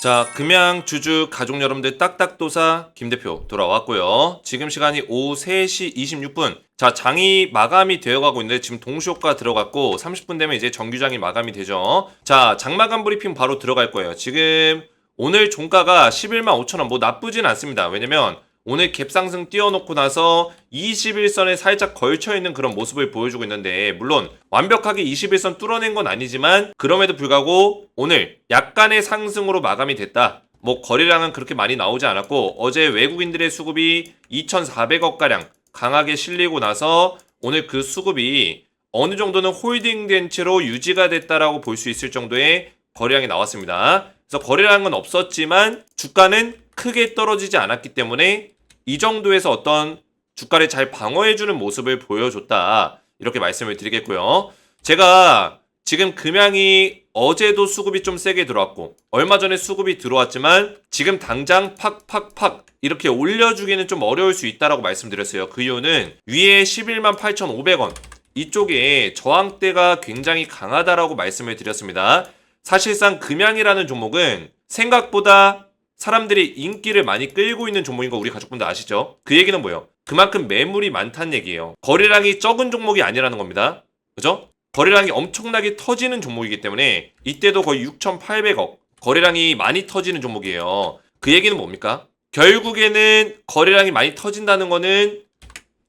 자, 금양 주주 가족 여러분들 딱딱도사 김 대표 돌아왔고요. 지금 시간이 오후 3시 26분. 자, 장이 마감이 되어가고 있는데 지금 동시효과 들어갔고 30분 되면 이제 정규장이 마감이 되죠. 자, 장마감 브리핑 바로 들어갈 거예요. 지금 오늘 종가가 11만 5천원 뭐 나쁘진 않습니다. 왜냐면 오늘 갭상승 띄워놓고 나서 21선에 살짝 걸쳐있는 그런 모습을 보여주고 있는데, 물론 완벽하게 21선 뚫어낸 건 아니지만 그럼에도 불구하고 오늘 약간의 상승으로 마감이 됐다. 뭐 거래량은 그렇게 많이 나오지 않았고 어제 외국인들의 수급이 2,400억가량 강하게 실리고 나서 오늘 그 수급이 어느 정도는 홀딩된 채로 유지가 됐다라고 볼 수 있을 정도의 거래량이 나왔습니다. 그래서 거래량은 없었지만 주가는 크게 떨어지지 않았기 때문에 이 정도에서 어떤 주가를 잘 방어해주는 모습을 보여줬다. 이렇게 말씀을 드리겠고요. 제가 지금 금양이 어제도 수급이 좀 세게 들어왔고 얼마 전에 수급이 들어왔지만 지금 당장 팍팍팍 이렇게 올려주기는 좀 어려울 수 있다라고 말씀드렸어요. 그 이유는 위에 11만 8,500원 이쪽에 저항대가 굉장히 강하다라고 말씀을 드렸습니다. 사실상 금양이라는 종목은 생각보다 사람들이 인기를 많이 끌고 있는 종목인 거 우리 가족분들 아시죠? 그 얘기는 뭐예요? 그만큼 매물이 많다는 얘기예요. 거래량이 적은 종목이 아니라는 겁니다. 그죠? 거래량이 엄청나게 터지는 종목이기 때문에 이때도 거의 6,800억 거래량이 많이 터지는 종목이에요. 그 얘기는 뭡니까? 결국에는 거래량이 많이 터진다는 거는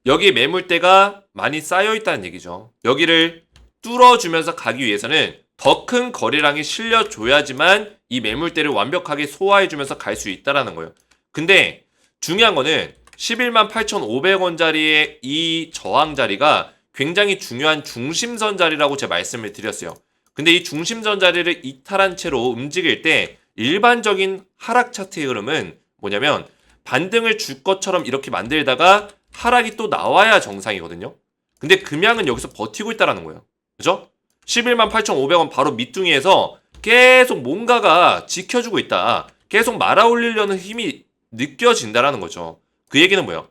여기에 매물대가 많이 쌓여 있다는 얘기죠. 여기를 뚫어주면서 가기 위해서는 더 큰 거래량이 실려줘야지만 이 매물대를 완벽하게 소화해주면서 갈 수 있다는 거예요. 근데 중요한 거는 11만 8,500원짜리의 이 저항 자리가 굉장히 중요한 중심선 자리라고 제가 말씀을 드렸어요. 근데 이 중심선 자리를 이탈한 채로 움직일 때 일반적인 하락 차트의 흐름은 뭐냐면 반등을 줄 것처럼 이렇게 만들다가 하락이 또 나와야 정상이거든요. 근데 금양은 여기서 버티고 있다는 거예요. 그죠? 11만 8,500원 바로 밑둥이에서 계속 뭔가가 지켜주고 있다. 계속 말아올리려는 힘이 느껴진다라는 거죠. 그 얘기는 뭐예요?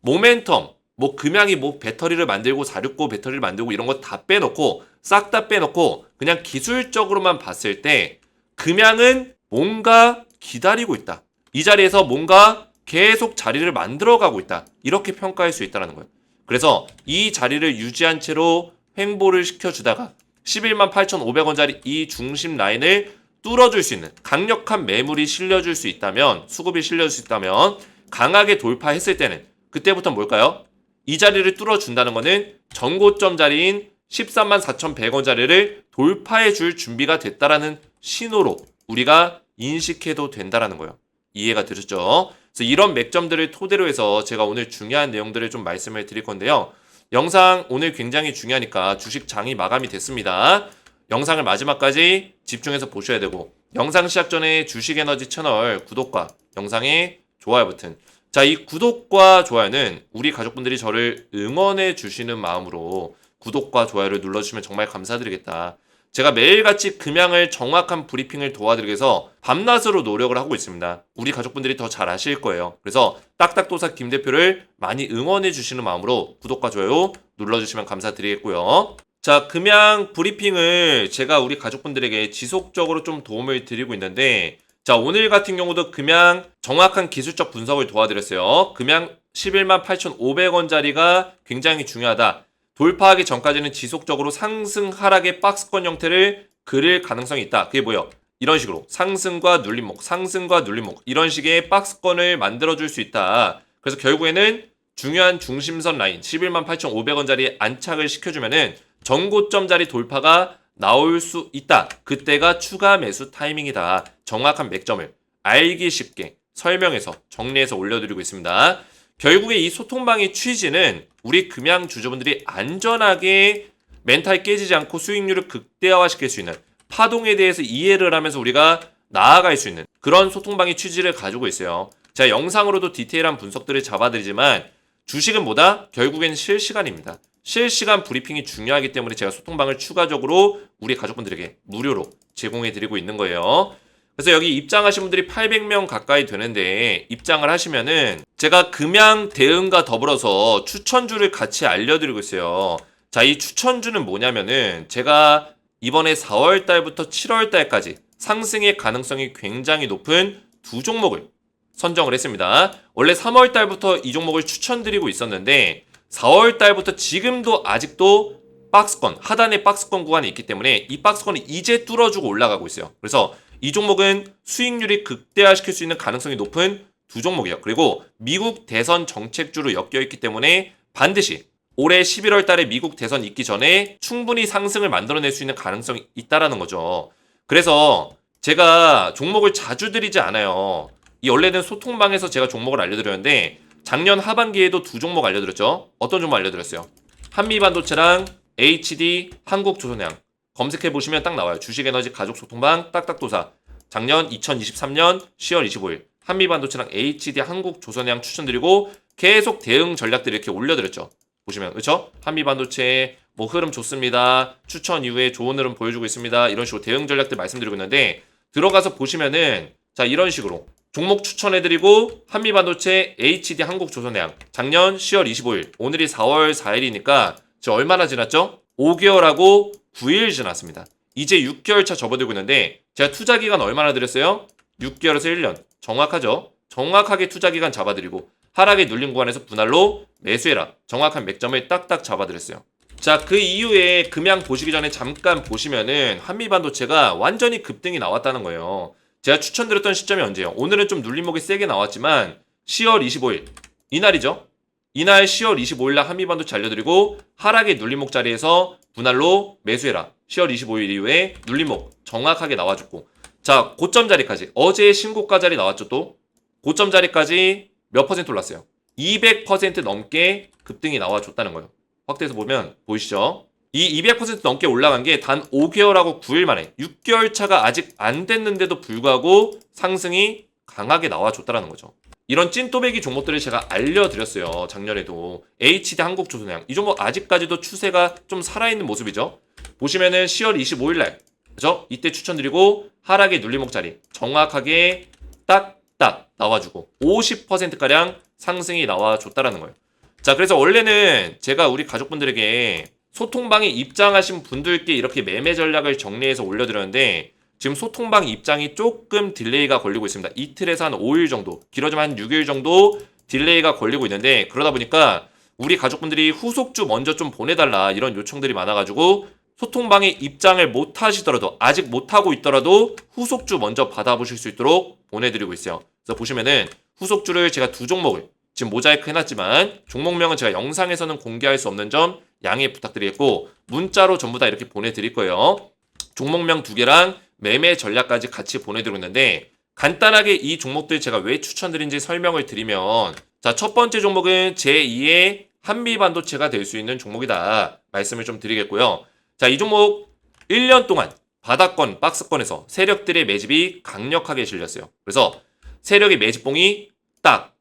모멘텀, 뭐 금양이 뭐 배터리를 만들고 469 배터리를 만들고 이런 거 다 빼놓고 싹 다 빼놓고 그냥 기술적으로만 봤을 때 금양은 뭔가 기다리고 있다. 이 자리에서 뭔가 계속 자리를 만들어가고 있다. 이렇게 평가할 수 있다는 거예요. 그래서 이 자리를 유지한 채로 횡보를 시켜주다가 11만 8,500원짜리 이 중심 라인을 뚫어줄 수 있는 강력한 매물이 실려줄 수 있다면, 수급이 실려줄 수 있다면 강하게 돌파했을 때는 그때부터 뭘까요? 이 자리를 뚫어준다는 거는 전고점 자리인 13만 4,100원짜리를 돌파해 줄 준비가 됐다라는 신호로 우리가 인식해도 된다라는 거예요. 이해가 되셨죠? 그래서 이런 맥점들을 토대로 해서 제가 오늘 중요한 내용들을 좀 말씀을 드릴 건데요. 영상 오늘 굉장히 중요하니까 주식 장이 마감이 됐습니다. 영상을 마지막까지 집중해서 보셔야 되고, 영상 시작 전에 주식에너지 채널 구독과 영상에 좋아요 버튼. 자, 이 구독과 좋아요는 우리 가족분들이 저를 응원해 주시는 마음으로 구독과 좋아요를 눌러주시면 정말 감사드리겠다. 제가 매일같이 금양을 정확한 브리핑을 도와드리기 위해서 밤낮으로 노력을 하고 있습니다. 우리 가족분들이 더 잘 아실 거예요. 그래서 딱딱도사 김 대표를 많이 응원해 주시는 마음으로 구독과 좋아요 눌러주시면 감사드리겠고요. 자, 금양 브리핑을 제가 우리 가족분들에게 지속적으로 좀 도움을 드리고 있는데, 자, 오늘 같은 경우도 금양 정확한 기술적 분석을 도와드렸어요. 금양 11만 8,500원짜리가 굉장히 중요하다. 돌파하기 전까지는 지속적으로 상승 하락의 박스권 형태를 그릴 가능성이 있다. 그게 뭐예요? 이런 식으로 상승과 눌림목, 상승과 눌림목 이런 식의 박스권을 만들어줄 수 있다. 그래서 결국에는 중요한 중심선 라인 11만 8,500원짜리에 안착을 시켜주면은 전고점 자리 돌파가 나올 수 있다. 그때가 추가 매수 타이밍이다. 정확한 맥점을 알기 쉽게 설명해서 정리해서 올려드리고 있습니다. 결국에 이 소통방의 취지는 우리 금양 주주분들이 안전하게 멘탈 깨지지 않고 수익률을 극대화시킬 수 있는, 파동에 대해서 이해를 하면서 우리가 나아갈 수 있는 그런 소통방의 취지를 가지고 있어요. 제가 영상으로도 디테일한 분석들을 잡아드리지만 주식은 뭐다? 결국엔 실시간입니다. 실시간 브리핑이 중요하기 때문에 제가 소통방을 추가적으로 우리 가족분들에게 무료로 제공해드리고 있는 거예요. 그래서 여기 입장하신 분들이 800명 가까이 되는데, 입장을 하시면은 제가 금양 대응과 더불어서 추천주를 같이 알려드리고 있어요. 자, 이 추천주는 뭐냐면은 제가 이번에 4월 달부터 7월 달까지 상승의 가능성이 굉장히 높은 두 종목을 선정을 했습니다. 원래 3월 달부터 이 종목을 추천드리고 있었는데 4월 달부터 지금도 아직도 박스권, 하단의 박스권 구간이 있기 때문에 이 박스권이 이제 뚫어주고 올라가고 있어요. 그래서 이 종목은 수익률이 극대화시킬 수 있는 가능성이 높은 두 종목이에요. 그리고 미국 대선 정책주로 엮여있기 때문에 반드시 올해 11월 달에 미국 대선 있기 전에 충분히 상승을 만들어낼 수 있는 가능성이 있다라는 거죠. 그래서 제가 종목을 자주 드리지 않아요. 이 원래는 소통방에서 제가 종목을 알려드렸는데 작년 하반기에도 두 종목 알려드렸죠. 어떤 종목 알려드렸어요? 한미반도체랑 HD 한국조선해양 검색해보시면 딱 나와요. 주식에너지 가족소통방 딱딱도사 작년 2023년 10월 25일 한미반도체랑 HD 한국조선해양 추천드리고 계속 대응 전략들 이렇게 올려드렸죠. 보시면 그렇죠? 한미반도체 뭐 흐름 좋습니다. 추천 이후에 좋은 흐름 보여주고 있습니다. 이런 식으로 대응 전략들 말씀드리고 있는데 들어가서 보시면은 자 이런 식으로 종목 추천해드리고 한미반도체 HD 한국조선해양 작년 10월 25일 오늘이 4월 4일이니까 지금 얼마나 지났죠? 5개월하고 9일 지났습니다. 이제 6개월 차 접어들고 있는데 제가 투자 기간 얼마나 드렸어요? 6개월에서 1년 정확하죠? 정확하게 투자 기간 잡아드리고 하락에 눌린 구간에서 분할로 매수해라 정확한 맥점을 딱딱 잡아드렸어요. 자, 그 이후에 금양 보시기 전에 잠깐 보시면은 한미반도체가 완전히 급등이 나왔다는 거예요. 제가 추천드렸던 시점이 언제예요? 오늘은 좀 눌림목이 세게 나왔지만 10월 25일 이날이죠. 이날 10월 25일 날 한미반도체 알려드리고 하락의 눌림목 자리에서 분할로 매수해라. 10월 25일 이후에 눌림목 정확하게 나와줬고 자 고점 자리까지 어제 신고가 자리 나왔죠. 또 고점 자리까지 몇 퍼센트 올랐어요? 200% 넘게 급등이 나와줬다는 거예요. 확대해서 보면 보이시죠? 이 200% 넘게 올라간 게 단 5개월하고 9일 만에 6개월 차가 아직 안 됐는데도 불구하고 상승이 강하게 나와줬다는 거죠. 이런 찐또배기 종목들을 제가 알려드렸어요. 작년에도 HD 한국조선해양 이 종목 아직까지도 추세가 좀 살아있는 모습이죠. 보시면은 10월 25일 날 그죠? 이때 추천드리고 하락의 눌림목 자리 정확하게 딱딱 나와주고 50%가량 상승이 나와줬다라는 거예요. 자 그래서 원래는 제가 우리 가족분들에게 소통방에 입장하신 분들께 이렇게 매매 전략을 정리해서 올려드렸는데 지금 소통방 입장이 조금 딜레이가 걸리고 있습니다. 이틀에서 한 5일 정도 길어지면 한 6일 정도 딜레이가 걸리고 있는데 그러다 보니까 우리 가족분들이 후속주 먼저 좀 보내달라 이런 요청들이 많아가지고 소통방에 입장을 못 하시더라도 아직 못 하고 있더라도 후속주 먼저 받아보실 수 있도록 보내드리고 있어요. 그래서 보시면은 후속주를 제가 두 종목을 지금 모자이크 해놨지만 종목명은 제가 영상에서는 공개할 수 없는 점 양해 부탁드리겠고 문자로 전부 다 이렇게 보내드릴 거예요. 종목명 두 개랑 매매 전략까지 같이 보내드리고 있는데 간단하게 이 종목들 제가 왜 추천드린지 설명을 드리면 자 첫 번째 종목은 제2의 한미반도체가 될 수 있는 종목이다 말씀을 좀 드리겠고요. 자 이 종목 1년 동안 바닥권 박스권에서 세력들의 매집이 강력하게 실렸어요. 그래서 세력의 매집봉이 딱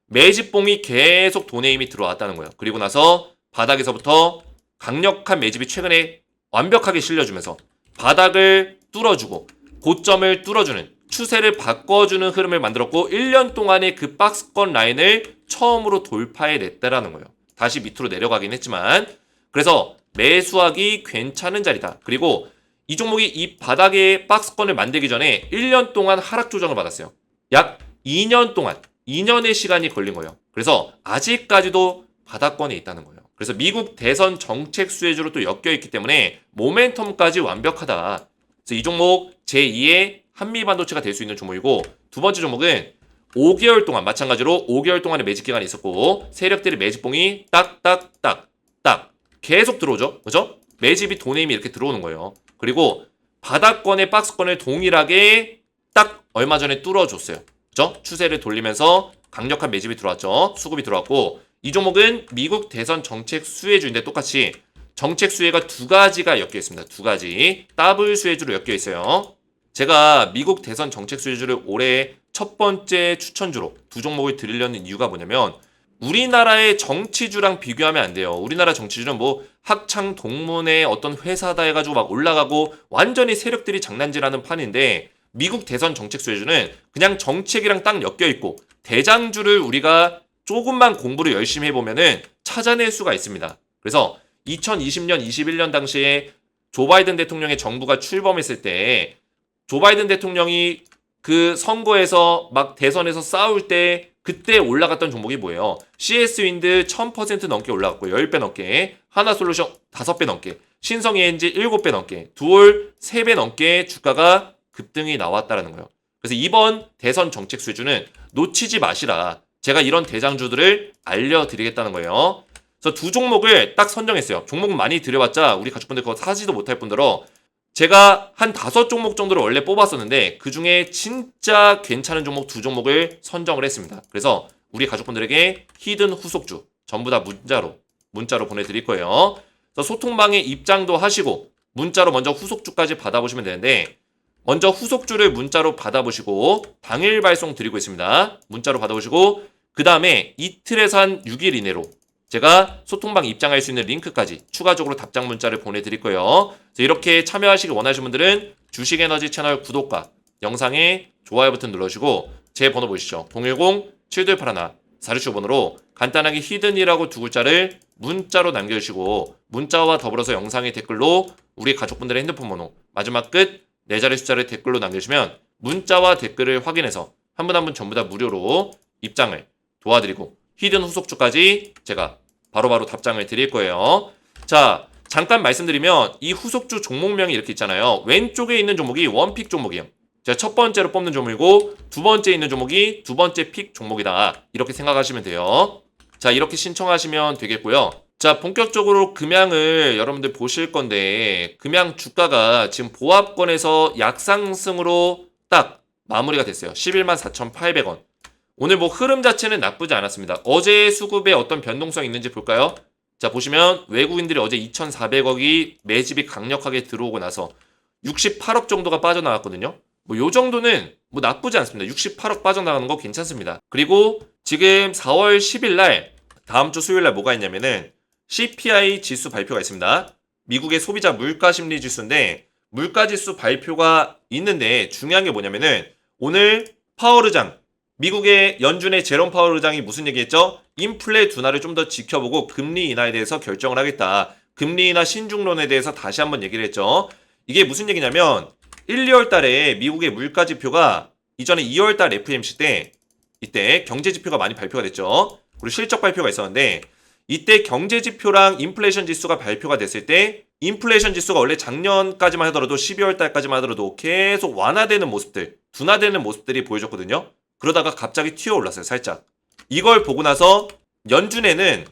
매집봉이 계속 돈의 힘이 들어왔다는 거예요. 그리고 나서 바닥에서부터 강력한 매집이 최근에 완벽하게 실려주면서 바닥을 뚫어주고 고점을 뚫어주는 추세를 바꿔주는 흐름을 만들었고 1년 동안의 그 박스권 라인을 처음으로 돌파해냈다라는 거예요. 다시 밑으로 내려가긴 했지만 그래서 매수하기 괜찮은 자리다. 그리고 이 종목이 이 바닥의 박스권을 만들기 전에 1년 동안 하락 조정을 받았어요. 약 2년 동안 2년의 시간이 걸린 거예요. 그래서 아직까지도 바닥권에 있다는 거예요. 그래서 미국 대선 정책 수혜주로 또 엮여있기 때문에 모멘텀까지 완벽하다. 그래서 이 종목 제2의 한미반도체가 될 수 있는 종목이고 두 번째 종목은 5개월 동안 마찬가지로 5개월 동안의 매집 기간이 있었고 세력들의 매집봉이 딱딱딱 계속 들어오죠. 그죠? 매집이 돈의 힘이 이렇게 들어오는 거예요. 그리고 바닥권의 박스권을 동일하게 딱 얼마 전에 뚫어줬어요. 그죠? 추세를 돌리면서 강력한 매집이 들어왔죠. 수급이 들어왔고 이 종목은 미국 대선 정책 수혜주인데 똑같이 정책 수혜가 두 가지가 엮여 있습니다. 두 가지 더블 수혜주로 엮여 있어요. 제가 미국 대선 정책 수혜주를 올해 첫 번째 추천주로 두 종목을 드리려는 이유가 뭐냐면 우리나라의 정치주랑 비교하면 안 돼요. 우리나라 정치주는 뭐 학창 동문의 어떤 회사다 해가지고 막 올라가고 완전히 세력들이 장난질하는 판인데 미국 대선 정책 수혜주는 그냥 정책이랑 딱 엮여있고 대장주를 우리가 조금만 공부를 열심히 해보면은 찾아낼 수가 있습니다. 그래서 2020년, 21년 당시에 조 바이든 대통령의 정부가 출범했을 때 조 바이든 대통령이 그 선거에서 막 대선에서 싸울 때 그때 올라갔던 종목이 뭐예요? CS 윈드 1000% 넘게 올라갔고 10배 넘게, 하나솔루션 5배 넘게, 신성 ENG 7배 넘게, 두올 3배 넘게 주가가 급등이 나왔다라는 거예요. 그래서 이번 대선 정책 수준은 놓치지 마시라. 제가 이런 대장주들을 알려드리겠다는 거예요. 그래서 두 종목을 딱 선정했어요. 종목은 많이 들여봤자 우리 가족분들 그거 사지도 못할 뿐더러 제가 한 5종목 정도를 원래 뽑았었는데 그 중에 진짜 괜찮은 종목 2종목을 선정을 했습니다. 그래서 우리 가족분들에게 히든 후속주 전부 다 문자로 보내드릴 거예요. 그래서 소통방에 입장도 하시고 문자로 먼저 후속주까지 받아보시면 되는데 먼저 후속주를 문자로 받아보시고 당일 발송 드리고 있습니다. 문자로 받아보시고 그 다음에 이틀에서 한 6일 이내로 제가 소통방 입장할 수 있는 링크까지 추가적으로 답장 문자를 보내드릴 거예요. 이렇게 참여하시기 원하시는 분들은 주식에너지 채널 구독과 영상에 좋아요 버튼 눌러주시고 제 번호 보이시죠? 010-7281-4675번호로 간단하게 히든이라고 두 글자를 문자로 남겨주시고 문자와 더불어서 영상의 댓글로 우리 가족분들의 핸드폰 번호 마지막 끝 4자리 숫자를 댓글로 남겨주시면 문자와 댓글을 확인해서 한 분 한 분 전부 다 무료로 입장을 도와드리고 히든 후속주까지 제가 바로바로 답장을 드릴 거예요. 자, 잠깐 말씀드리면 이 후속주 종목명이 이렇게 있잖아요. 왼쪽에 있는 종목이 원픽 종목이에요. 제가 첫 번째로 뽑는 종목이고 두 번째 있는 종목이 두 번째 픽 종목이다. 이렇게 생각하시면 돼요. 자, 이렇게 신청하시면 되겠고요. 자, 본격적으로 금양을 여러분들 보실 건데 금양 주가가 지금 보합권에서 약상승으로 딱 마무리가 됐어요. 114,800원. 오늘 뭐 흐름 자체는 나쁘지 않았습니다. 어제 수급에 어떤 변동성이 있는지 볼까요? 자, 보시면 외국인들이 어제 2,400억이 매집이 강력하게 들어오고 나서 68억 정도가 빠져나갔거든요. 뭐 요 정도는 뭐 나쁘지 않습니다. 68억 빠져나가는 거 괜찮습니다. 그리고 지금 4월 10일 날 다음 주 수요일 날 뭐가 있냐면은 CPI 지수 발표가 있습니다. 미국의 소비자 물가 심리 지수인데 물가 지수 발표가 있는데 중요한 게 뭐냐면은 오늘 파월 의장 미국의 연준의 제롬 파월 의장이 무슨 얘기했죠? 인플레 둔화를 좀 더 지켜보고 금리 인하에 대해서 결정을 하겠다. 금리 인하 신중론에 대해서 다시 한번 얘기를 했죠. 이게 무슨 얘기냐면 1, 2월 달에 미국의 물가 지표가 이전에 2월 달 FOMC 때 이때 경제 지표가 많이 발표가 됐죠. 그리고 실적 발표가 있었는데 이때 경제 지표랑 인플레이션 지수가 발표가 됐을 때 인플레이션 지수가 원래 작년까지만 하더라도 12월 달까지만 하더라도 계속 완화되는 모습들, 둔화되는 모습들이 보여졌거든요. 그러다가 갑자기 튀어 올랐어요, 살짝. 이걸 보고 나서 연준에는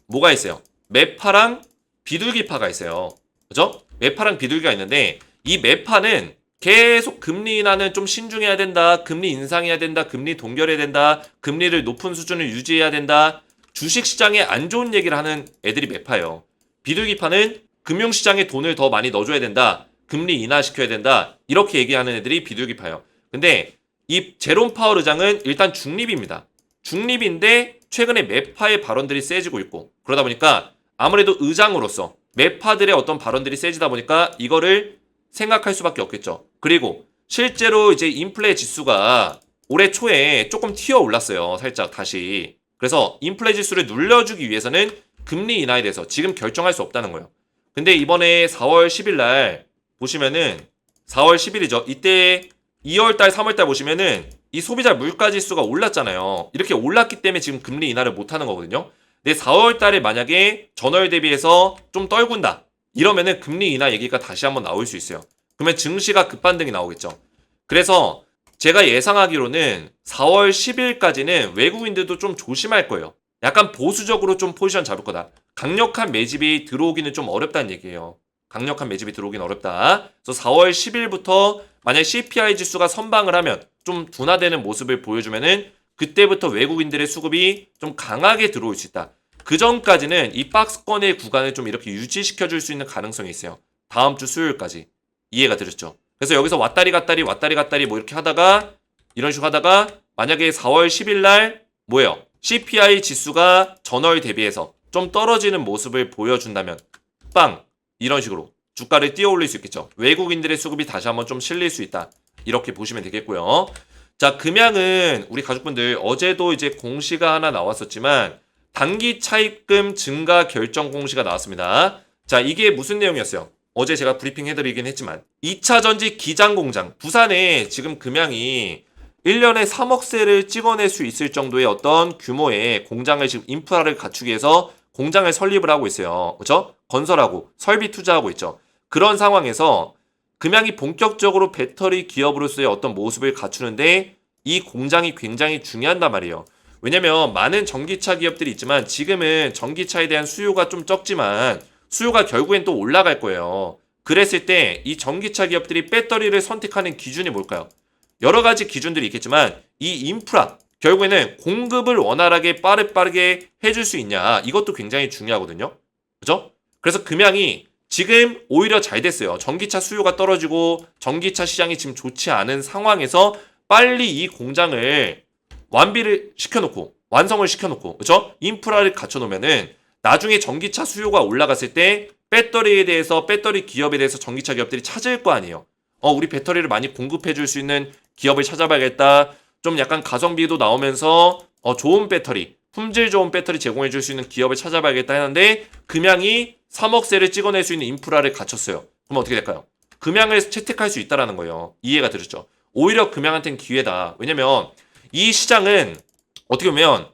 뭐가 있어요? 매파랑 비둘기파가 있어요. 그죠? 매파랑 비둘기가 있는데 이 매파는 계속 금리 인하는 좀 신중해야 된다. 금리 인상해야 된다. 금리 동결해야 된다. 금리를 높은 수준을 유지해야 된다. 주식시장에 안 좋은 얘기를 하는 애들이 매파예요. 비둘기파는 금융시장에 돈을 더 많이 넣어줘야 된다. 금리 인하시켜야 된다. 이렇게 얘기하는 애들이 비둘기파예요. 근데 이 제롬 파월 의장은 일단 중립입니다. 중립인데 최근에 매파의 발언들이 세지고 있고 그러다 보니까 아무래도 의장으로서 매파들의 어떤 발언들이 세지다 보니까 이거를 생각할 수밖에 없겠죠. 그리고 실제로 이제 인플레 지수가 올해 초에 조금 튀어 올랐어요. 살짝 다시. 그래서 인플레 지수를 눌려주기 위해서는 금리 인하에 대해서 지금 결정할 수 없다는 거예요. 근데 이번에 4월 10일 날 보시면은 4월 10일이죠. 이때 2월달, 3월달 보시면은 이 소비자 물가 지수가 올랐잖아요. 이렇게 올랐기 때문에 지금 금리 인하를 못하는 거거든요. 근데 4월달에 만약에 전월 대비해서 좀 떨군다. 이러면은 금리 인하 얘기가 다시 한번 나올 수 있어요. 그러면 증시가 급반등이 나오겠죠. 그래서 제가 예상하기로는 4월 10일까지는 외국인들도 좀 조심할 거예요. 약간 보수적으로 좀 포지션 잡을 거다. 강력한 매집이 들어오기는 좀 어렵다는 얘기예요. 강력한 매집이 들어오기는 어렵다. 그래서 4월 10일부터 만약 CPI 지수가 선방을 하면 좀 둔화되는 모습을 보여주면은 그때부터 외국인들의 수급이 좀 강하게 들어올 수 있다. 그 전까지는 이 박스권의 구간을 좀 이렇게 유지시켜줄 수 있는 가능성이 있어요. 다음 주 수요일까지. 이해가 되셨죠? 그래서 여기서 왔다리 갔다리 뭐 이렇게 하다가 이런 식으로 하다가 만약에 4월 10일 날 뭐예요? CPI 지수가 전월 대비해서 좀 떨어지는 모습을 보여준다면 빵! 이런 식으로 주가를 띄워 올릴 수 있겠죠. 외국인들의 수급이 다시 한번 좀 실릴 수 있다. 이렇게 보시면 되겠고요. 자, 금양은 우리 가족분들 어제도 이제 공시가 하나 나왔었지만 단기 차입금 증가 결정 공시가 나왔습니다. 자, 이게 무슨 내용이었어요? 어제 제가 브리핑 해드리긴 했지만 2차전지 기장공장 부산에 지금 금양이 1년에 3억세를 찍어낼 수 있을 정도의 어떤 규모의 공장을 지금 인프라를 갖추기 위해서 공장을 설립을 하고 있어요. 그렇죠? 건설하고 설비 투자하고 있죠. 그런 상황에서 금양이 본격적으로 배터리 기업으로서의 어떤 모습을 갖추는데 이 공장이 굉장히 중요한단 말이에요. 왜냐면 많은 전기차 기업들이 있지만 지금은 전기차에 대한 수요가 좀 적지만 수요가 결국엔 또 올라갈 거예요. 그랬을 때 이 전기차 기업들이 배터리를 선택하는 기준이 뭘까요? 여러 가지 기준들이 있겠지만 이 인프라, 결국에는 공급을 원활하게 빠르게 해줄 수 있냐, 이것도 굉장히 중요하거든요. 그죠? 그래서 금양이 지금 오히려 잘 됐어요. 전기차 수요가 떨어지고 전기차 시장이 지금 좋지 않은 상황에서 빨리 이 공장을 완비를 시켜놓고 완성을 시켜놓고, 그죠? 인프라를 갖춰놓으면은 나중에 전기차 수요가 올라갔을 때 배터리에 대해서, 배터리 기업에 대해서 전기차 기업들이 찾을 거 아니에요. 우리 배터리를 많이 공급해줄 수 있는 기업을 찾아봐야겠다. 좀 약간 가성비도 나오면서 좋은 배터리, 품질 좋은 배터리 제공해줄 수 있는 기업을 찾아봐야겠다 했는데 금양이 3억세를 찍어낼 수 있는 인프라를 갖췄어요. 그럼 어떻게 될까요? 금양을 채택할 수 있다라는 거예요. 이해가 되셨죠? 오히려 금양한테는 기회다. 왜냐면 이 시장은 어떻게 보면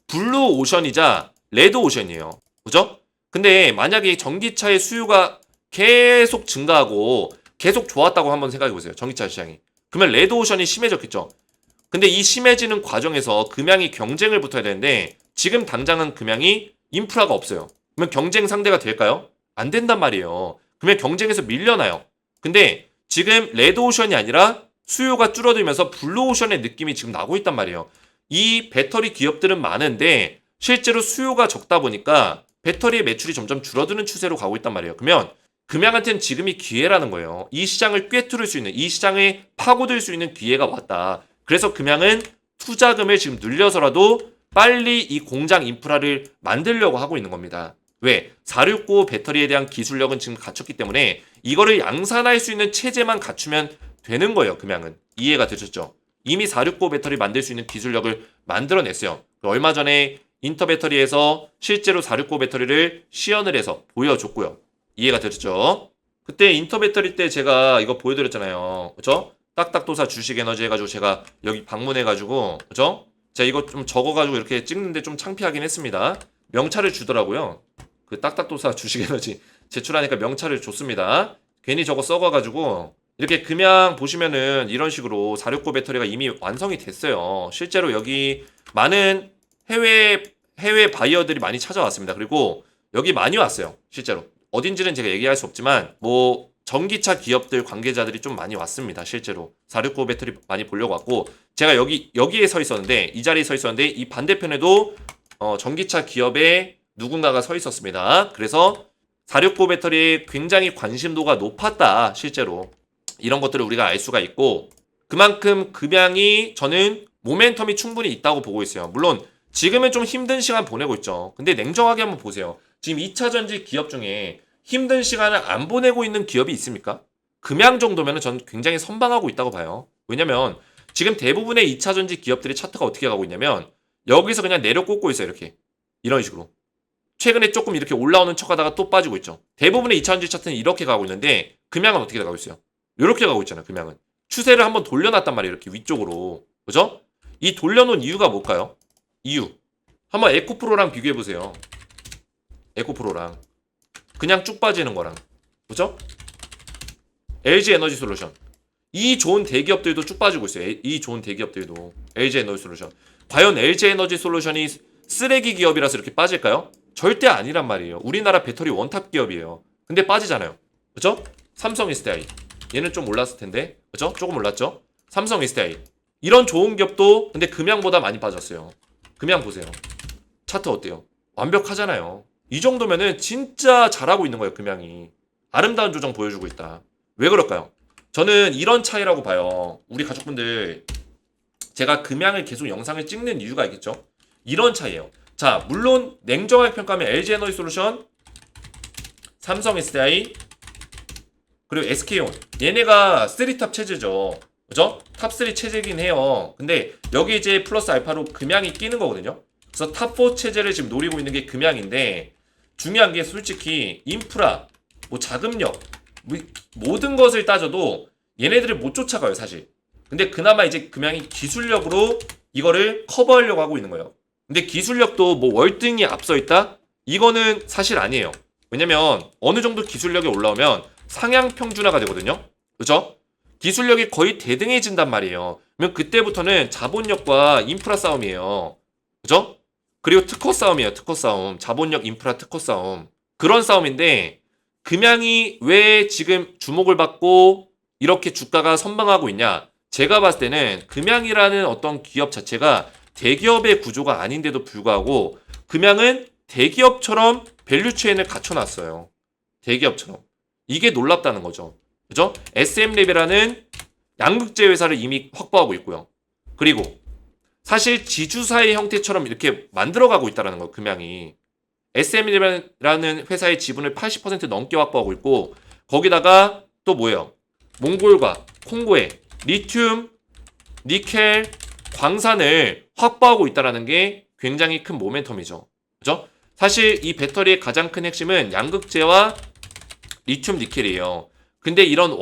블루 오션이자 레드 오션이에요. 그죠? 근데 만약에 전기차의 수요가 계속 증가하고 계속 좋았다고 한번 생각해 보세요. 전기차 시장이. 그러면 레드 오션이 심해졌겠죠. 근데 이 심해지는 과정에서 금양이 경쟁을 붙어야 되는데 지금 당장은 금양이 인프라가 없어요. 그러면 경쟁 상대가 될까요? 안 된단 말이에요. 그러면 경쟁에서 밀려나요. 근데 지금 레드 오션이 아니라 수요가 줄어들면서 블루 오션의 느낌이 지금 나고 있단 말이에요. 이 배터리 기업들은 많은데 실제로 수요가 적다 보니까 배터리의 매출이 점점 줄어드는 추세로 가고 있단 말이에요. 그러면 금양한테는 지금이 기회라는 거예요. 이 시장을 꿰뚫을 수 있는, 이 시장에 파고들 수 있는 기회가 왔다. 그래서 금양은 투자금을 지금 늘려서라도 빨리 이 공장 인프라를 만들려고 하고 있는 겁니다. 왜? 469 배터리에 대한 기술력은 지금 갖췄기 때문에 이거를 양산할 수 있는 체제만 갖추면 되는 거예요. 금양은. 이해가 되셨죠? 이미 469 배터리 만들 수 있는 기술력을 만들어냈어요. 얼마 전에 인터배터리에서 실제로 469 배터리를 시연을 해서 보여줬고요. 이해가 되셨죠? 그때 인터배터리 때 제가 이거 보여드렸잖아요. 그쵸? 딱딱도사 주식에너지 해가지고 제가 여기 방문해가지고, 그쵸? 제가 이거 좀 적어가지고 이렇게 찍는데 좀 창피하긴 했습니다. 명찰을 주더라고요. 그 딱딱도사 주식에너지 제출하니까 명찰을 줬습니다. 괜히 저거 썩어가지고 이렇게 금양 보시면은 이런 식으로 469 배터리가 이미 완성이 됐어요. 실제로 여기 많은 해외 바이어들이 많이 찾아왔습니다. 그리고 여기 많이 왔어요. 실제로. 어딘지는 제가 얘기할 수 없지만 뭐 전기차 기업들 관계자들이 좀 많이 왔습니다. 실제로 469 배터리 많이 보려고 왔고, 제가 여기에 서 있었는데, 이 자리에 서 있었는데 이 반대편에도 전기차 기업에 누군가가 서 있었습니다. 그래서 469 배터리에 굉장히 관심도가 높았다. 실제로 이런 것들을 우리가 알 수가 있고, 그만큼 금양이 저는 모멘텀이 충분히 있다고 보고 있어요. 물론 지금은 좀 힘든 시간 보내고 있죠. 근데 냉정하게 한번 보세요. 지금 2차전지 기업 중에 힘든 시간을 안 보내고 있는 기업이 있습니까? 금양 정도면 전 굉장히 선방하고 있다고 봐요. 왜냐면 지금 대부분의 2차전지 기업들의 차트가 어떻게 가고 있냐면 여기서 그냥 내려 꽂고 있어요. 이렇게. 이런 식으로. 최근에 조금 이렇게 올라오는 척 하다가 또 빠지고 있죠. 대부분의 2차전지 차트는 이렇게 가고 있는데 금양은 어떻게 가고 있어요? 이렇게 가고 있잖아요. 금양은. 추세를 한번 돌려놨단 말이에요. 이렇게 위쪽으로. 그죠? 이 돌려놓은 이유가 뭘까요? 이유. 한번 에코프로랑 비교해보세요. 에코프로랑. 그냥 쭉 빠지는 거랑. 그죠? LG 에너지 솔루션. 이 좋은 대기업들도 쭉 빠지고 있어요. 이 좋은 대기업들도. LG 에너지 솔루션. 과연 LG 에너지 솔루션이 쓰레기 기업이라서 이렇게 빠질까요? 절대 아니란 말이에요. 우리나라 배터리 원탑 기업이에요. 근데 빠지잖아요. 그죠? 삼성 SDI. 얘는 좀 올랐을 텐데. 그죠? 조금 올랐죠? 삼성 SDI. 이런 좋은 기업도 근데 금양보다 많이 빠졌어요. 금양 보세요. 차트 어때요? 완벽하잖아요. 이 정도면은 진짜 잘하고 있는 거예요. 금양이. 아름다운 조정 보여주고 있다. 왜 그럴까요? 저는 이런 차이라고 봐요. 우리 가족분들, 제가 금양을 계속 영상을 찍는 이유가 있겠죠? 이런 차이예요. 자, 물론 냉정하게 평가하면 LG 에너지 솔루션, 삼성 SDI, 그리고 SK온, 얘네가 3탑 체제죠. 그죠? 탑3 체제긴 해요. 근데 여기 이제 플러스 알파로 금양이 끼는 거거든요. 그래서 탑4 체제를 지금 노리고 있는 게 금양인데, 중요한 게 솔직히 인프라, 뭐 자금력, 모든 것을 따져도 얘네들을 못 쫓아가요, 사실. 근데 그나마 이제 금양이 기술력으로 이거를 커버하려고 하고 있는 거예요. 근데 기술력도 뭐 월등히 앞서 있다? 이거는 사실 아니에요. 왜냐면 어느 정도 기술력이 올라오면 상향 평준화가 되거든요. 그죠? 기술력이 거의 대등해진단 말이에요. 그러면 그때부터는 자본력과 인프라 싸움이에요. 그죠? 그리고 특허 싸움이에요. 특허 싸움. 자본력, 인프라, 특허 싸움. 그런 싸움인데 금양이 왜 지금 주목을 받고 이렇게 주가가 선방하고 있냐? 제가 봤을 때는 금양이라는 어떤 기업 자체가 대기업의 구조가 아닌데도 불구하고 금양은 대기업처럼 밸류체인을 갖춰놨어요. 대기업처럼. 이게 놀랍다는 거죠. 그죠? SM랩이라는 양극재 회사를 이미 확보하고 있고요. 그리고 사실 지주사의 형태처럼 이렇게 만들어가고 있다는 거예요. 금양이. SM이라는 회사의 지분을 80% 넘게 확보하고 있고 거기다가 또 뭐예요? 몽골과 콩고에 리튬, 니켈, 광산을 확보하고 있다는 게 굉장히 큰 모멘텀이죠. 그죠? 사실 이 배터리의 가장 큰 핵심은 양극재와 리튬, 니켈이에요. 근데 이런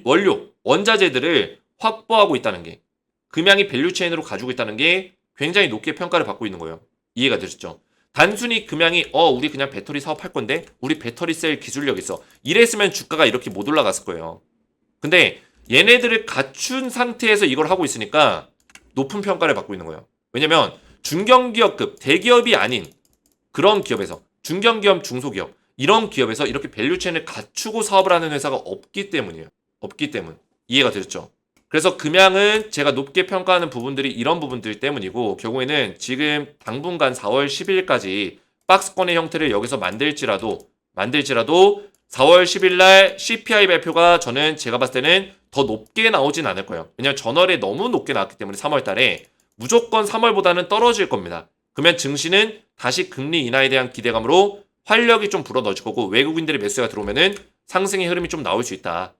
원료, 원자재들을 확보하고 있다는 게 금양이 밸류체인으로 가지고 있다는 게 굉장히 높게 평가를 받고 있는 거예요. 이해가 되셨죠? 단순히 금양이 우리 그냥 배터리 사업할 건데 우리 배터리 셀 기술력 있어. 이랬으면 주가가 이렇게 못 올라갔을 거예요. 근데 얘네들을 갖춘 상태에서 이걸 하고 있으니까 높은 평가를 받고 있는 거예요. 왜냐면 중견기업급 대기업이 아닌 그런 기업에서 중견기업 중소기업 이런 기업에서 이렇게 밸류체인을 갖추고 사업을 하는 회사가 없기 때문이에요. 없기 때문. 이해가 되셨죠? 그래서 금양은 제가 높게 평가하는 부분들이 이런 부분들 때문이고 결국에는 지금 당분간 4월 10일까지 박스권의 형태를 여기서 만들지라도 4월 10일 날 CPI 발표가 저는 제가 봤을 때는 더 높게 나오진 않을 거예요. 왜냐면 전월에 너무 높게 나왔기 때문에 3월 달에 무조건 3월보다는 떨어질 겁니다. 그러면 증시는 다시 금리 인하에 대한 기대감으로 활력이 좀 불어넣어질 거고 외국인들의 매수가 들어오면은 상승의 흐름이 좀 나올 수 있다.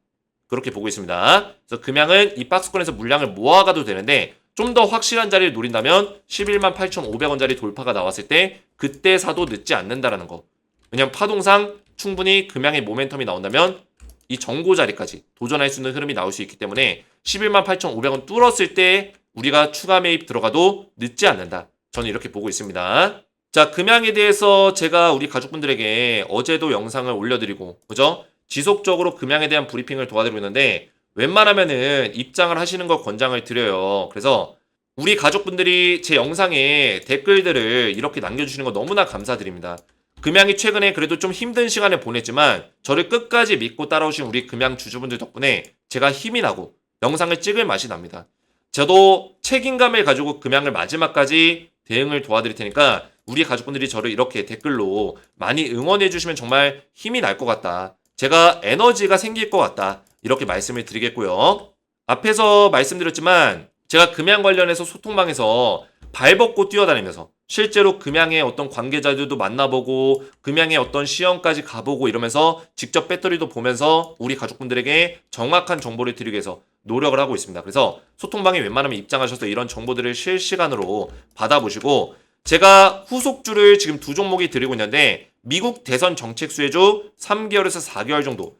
그렇게 보고 있습니다. 그래서 금양은 이 박스권에서 물량을 모아가도 되는데 좀 더 확실한 자리를 노린다면 11만 8,500원짜리 돌파가 나왔을 때 그때 사도 늦지 않는다라는 거. 왜냐면 파동상 충분히 금양의 모멘텀이 나온다면 이 정고 자리까지 도전할 수 있는 흐름이 나올 수 있기 때문에 11만 8,500원 뚫었을 때 우리가 추가 매입 들어가도 늦지 않는다. 저는 이렇게 보고 있습니다. 자, 금양에 대해서 제가 우리 가족분들에게 어제도 영상을 올려드리고 그죠? 지속적으로 금양에 대한 브리핑을 도와드리고 있는데 웬만하면은 입장을 하시는 걸 권장을 드려요. 그래서 우리 가족분들이 제 영상에 댓글들을 이렇게 남겨주시는 거 너무나 감사드립니다. 금양이 최근에 그래도 좀 힘든 시간을 보냈지만 저를 끝까지 믿고 따라오신 우리 금양 주주분들 덕분에 제가 힘이 나고 영상을 찍을 맛이 납니다. 저도 책임감을 가지고 금양을 마지막까지 대응을 도와드릴 테니까 우리 가족분들이 저를 이렇게 댓글로 많이 응원해 주시면 정말 힘이 날 것 같다. 제가 에너지가 생길 것 같다. 이렇게 말씀을 드리겠고요. 앞에서 말씀드렸지만 제가 금양 관련해서 소통방에서 발벗고 뛰어다니면서 실제로 금양의 어떤 관계자들도 만나보고 금양의 어떤 시험까지 가보고 이러면서 직접 배터리도 보면서 우리 가족분들에게 정확한 정보를 드리기 위해서 노력을 하고 있습니다. 그래서 소통방에 웬만하면 입장하셔서 이런 정보들을 실시간으로 받아보시고 제가 후속주를 지금 두 종목이 드리고 있는데 미국 대선 정책 수혜주 3개월에서 4개월 정도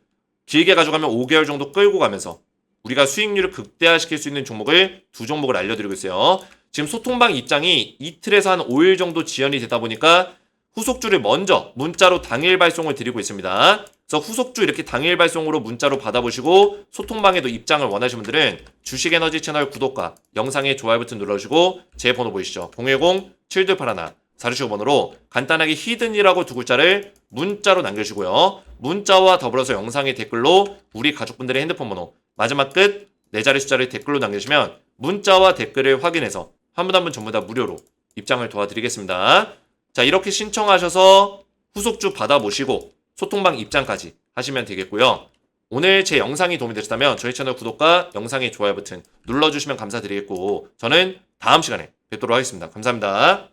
길게 가져가면 5개월 정도 끌고 가면서 우리가 수익률을 극대화시킬 수 있는 종목을 두 종목을 알려드리고 있어요. 지금 소통방 입장이 이틀에서 한 5일 정도 지연이 되다 보니까 후속주를 먼저 문자로 당일 발송을 드리고 있습니다. 그래서 후속주 이렇게 당일 발송으로 문자로 받아보시고 소통방에도 입장을 원하시는 분들은 주식에너지 채널 구독과 영상에 좋아요 버튼 눌러주시고 제 번호 보이시죠? 010-7281 사르시오 번호로 간단하게 히든이라고 두 글자를 문자로 남겨주시고요. 문자와 더불어서 영상의 댓글로 우리 가족분들의 핸드폰 번호 마지막 끝 4자리 숫자를 댓글로 남겨주시면 문자와 댓글을 확인해서 한 분 한 분 전부 다 무료로 입장을 도와드리겠습니다. 자, 이렇게 신청하셔서 후속주 받아보시고 소통방 입장까지 하시면 되겠고요. 오늘 제 영상이 도움이 되셨다면 저희 채널 구독과 영상의 좋아요 버튼 눌러주시면 감사드리겠고 저는 다음 시간에 뵙도록 하겠습니다. 감사합니다.